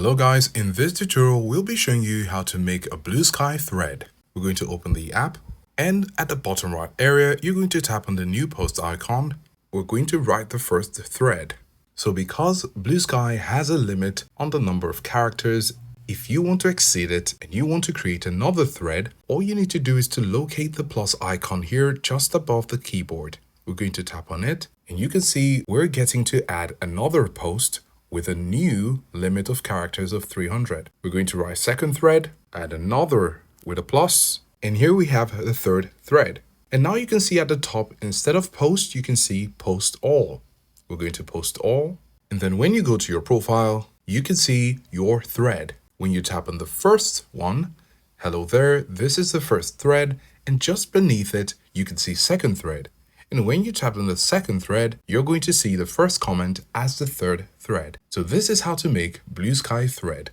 Hello guys, in this tutorial we'll be showing you how to make a Bluesky thread. We're going to open the app and at the bottom right area you're going to tap on the new post icon. We're going to write the first thread. So because Bluesky has a limit on the number of characters, if you want to exceed it and you want to create another thread, all you need to do is to locate the plus icon here just above the keyboard. We're going to tap on it and you can see we're getting to add another post with a new limit of characters of 300. We're going to write second thread, add another with a plus, and here we have the third thread. And now you can see at the top, instead of post, you can see post all. We're going to post all. And then when you go to your profile, you can see your thread. When you tap on the first one, hello there, this is the first thread. And just beneath it, you can see second thread. And when you tap on the second thread, you're going to see the first comment as the third thread. So this is how to make Bluesky thread.